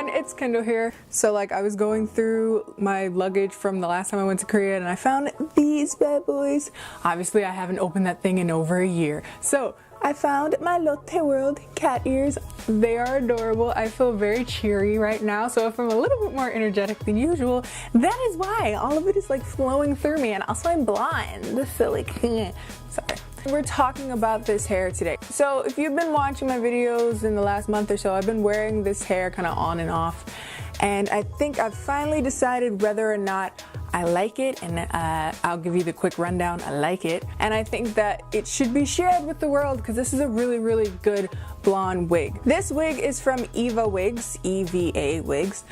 everyone, it's Kendall here. So like I was going through my luggage from the last time I went to Korea and I found these bad boys. Obviously I haven't opened that thing in over a year. So I found my Lotte World cat ears. They are adorable. I feel very cheery right now, so if I'm a little bit more energetic than usual, that is why. All of it is like flowing through me, and also I'm blonde, so like, sorry. We're talking about this hair today. So if you've been watching my videos in the last month or so, I've been wearing this hair kind of on and off, and I think I've finally decided whether or not I like it, and I'll give you the quick rundown. I like it, and I think that it should be shared with the world because this is a really good blonde wig. This wig is from Evawigs, Evawigs.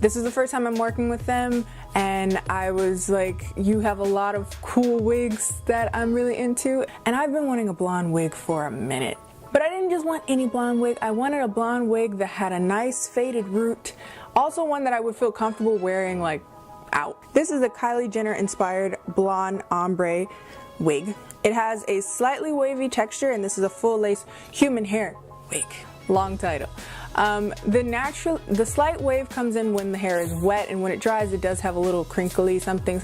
This is the first time I'm working with them, and I was like, you have a lot of cool wigs that I'm really into, and I've been wanting a blonde wig for a minute. But I didn't just want any blonde wig. I wanted a blonde wig that had a nice faded root, also one that I would feel comfortable wearing like out. This is a Kylie Jenner inspired blonde ombre wig. It has a slightly wavy texture, and this is a full lace human hair wig. Long title. The slight wave comes in when the hair is wet, and when it dries it does have a little crinkly something.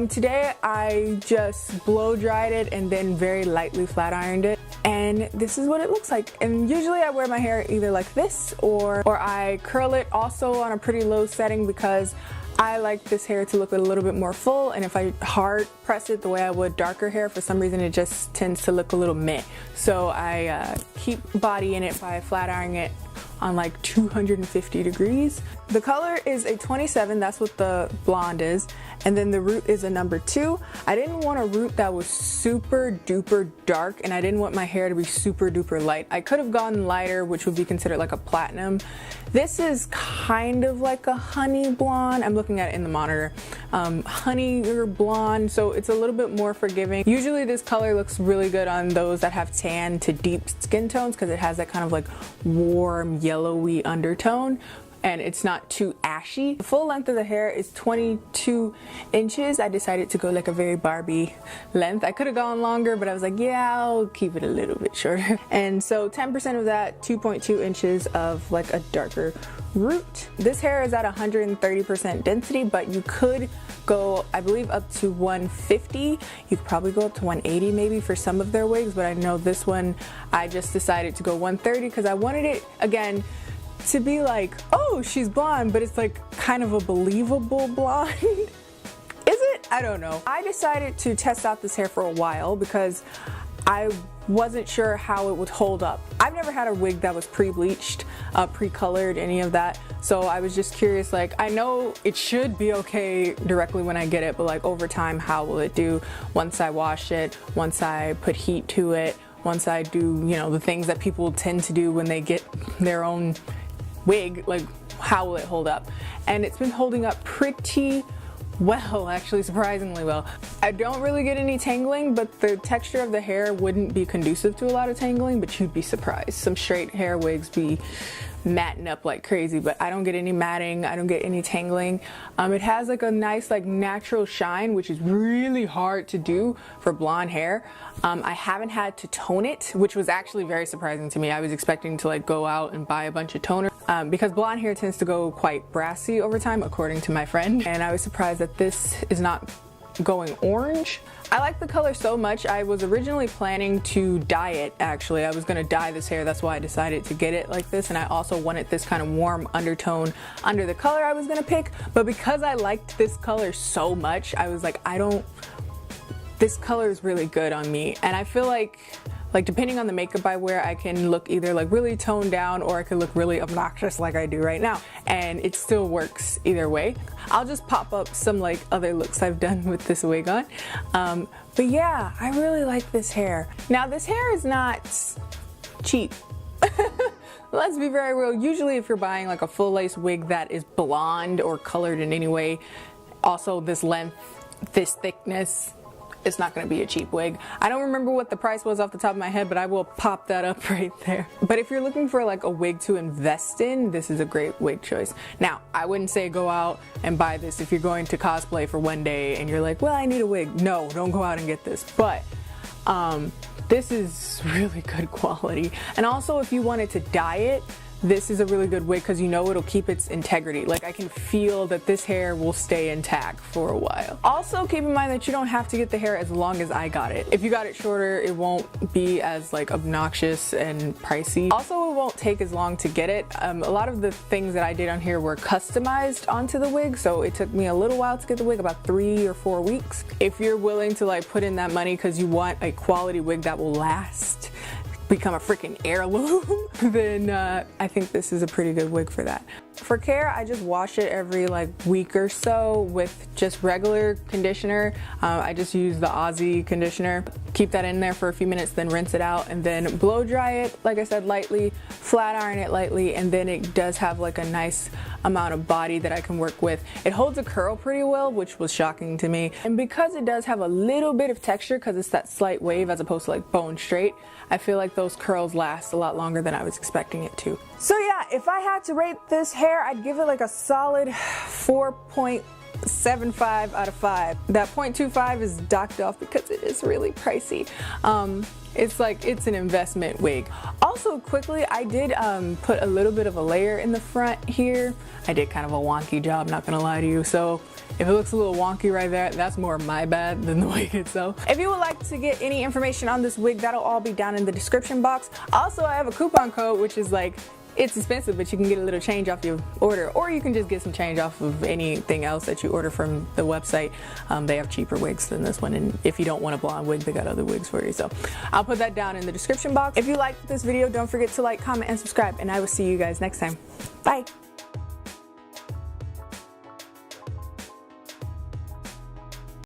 Today I just blow dried it and then very lightly flat ironed it, and this is what it looks like. And usually I wear my hair either like this or I curl it also on a pretty low setting because I like this hair to look a little bit more full, and if I hard press it the way I would darker hair, for some reason it just tends to look a little meh. So I keep bodying it by flat ironing it on like 250 degrees. The color is a 27, that's what the blonde is, and then the root is a number 2. I didn't want a root that was super duper dark, and I didn't want my hair to be super duper light. I could have gone lighter, which would be considered like a platinum. This is kind of like a honey blonde. I'm looking at it in the monitor. Honey or blonde, so it's a little bit more forgiving. Usually this color looks really good on those that have tan to deep skin tones because it has that kind of like warm yellowy undertone, and it's not too ashy. The full length of the hair is 22 inches. I decided to go like a very Barbie length. I could have gone longer, but I was like, yeah, I'll keep it a little bit shorter. And so 10% of that, 2.2 inches of like a darker root. This hair is at 130% density, but you could go, I believe, up to 150. You could probably go up to 180 maybe for some of their wigs, but I know this one, I just decided to go 130 because I wanted it, again, to be like, oh, she's blonde, but it's like kind of a believable blonde. Is it? I don't know. I decided to test out this hair for a while because I wasn't sure how it would hold up. I've never had a wig that was pre-bleached, pre-colored, any of that, so I was just curious, like, I know it should be okay directly when I get it, but like over time, how will it do once I wash it, once I put heat to it, once I do, you know, the things that people tend to do when they get their own wig, like how will it hold up? And it's been holding up pretty well, actually, surprisingly well. I don't really get any tangling, but the texture of the hair wouldn't be conducive to a lot of tangling, but you'd be surprised. Some straight hair wigs be matting up like crazy, but I don't get any matting, I don't get any tangling. It has like a nice like natural shine, which is really hard to do for blonde hair. I haven't had to tone it, which was actually very surprising to me. I was expecting to like go out and buy a bunch of toner because blonde hair tends to go quite brassy over time, according to my friend, and I was surprised that this is not going orange. I like the color so much. I was originally planning to dye it, actually. I was gonna dye this hair, that's why I decided to get it like this, and I also wanted this kind of warm undertone under the color I was gonna pick, but because I liked this color so much, I was like, this color is really good on me, and I feel like depending on the makeup I wear, I can look either like really toned down or I could look really obnoxious like I do right now, and it still works either way. I'll just pop up some like other looks I've done with this wig on, but yeah, I really like this hair. Now this hair is not cheap. Let's be very real. Usually if you're buying like a full lace wig that is blonde or colored in any way, also this length, this thickness, it's not going to be a cheap wig. I don't remember what the price was off the top of my head, but I will pop that up right there. But if you're looking for like a wig to invest in, this is a great wig choice. Now, I wouldn't say go out and buy this if you're going to cosplay for one day and you're like, well, I need a wig. No, don't go out and get this. But this is really good quality. And also if you wanted to dye it, this is a really good wig because you know it'll keep its integrity. Like, I can feel that this hair will stay intact for a while. Also, keep in mind that you don't have to get the hair as long as I got it. If you got it shorter, it won't be as like obnoxious and pricey. Also, it won't take as long to get it. A lot of the things that I did on here were customized onto the wig, so it took me a little while to get the wig, about 3 or 4 weeks. If you're willing to like put in that money because you want a quality wig that will last, become a freaking heirloom, then I think this is a pretty good wig for that. For care, I just wash it every like week or so with just regular conditioner. I just use the Aussie conditioner. Keep that in there for a few minutes, then rinse it out, and then blow dry it, like I said, lightly, flat iron it lightly, and then it does have like a nice amount of body that I can work with. It holds a curl pretty well, which was shocking to me. And because it does have a little bit of texture, because it's that slight wave as opposed to like bone straight, I feel like those curls last a lot longer than I was expecting it to. So yeah, if I had to rate this hair, I'd give it like a solid 4.75 out of 5. That 0.25 is docked off because it is really pricey. It's an investment wig. Also, quickly, I did put a little bit of a layer in the front here. I did kind of a wonky job, not gonna lie to you. So if it looks a little wonky right there, that's more my bad than the wig itself. If you would like to get any information on this wig, that'll all be down in the description box. Also, I have a coupon code, which is like, it's expensive, but you can get a little change off your order, or you can just get some change off of anything else that you order from the website. They have cheaper wigs than this one, and if you don't want a blonde wig, they got other wigs for you. So I'll put that down in the description box. If you liked this video, don't forget to like, comment, and subscribe, and I will see you guys next time. Bye.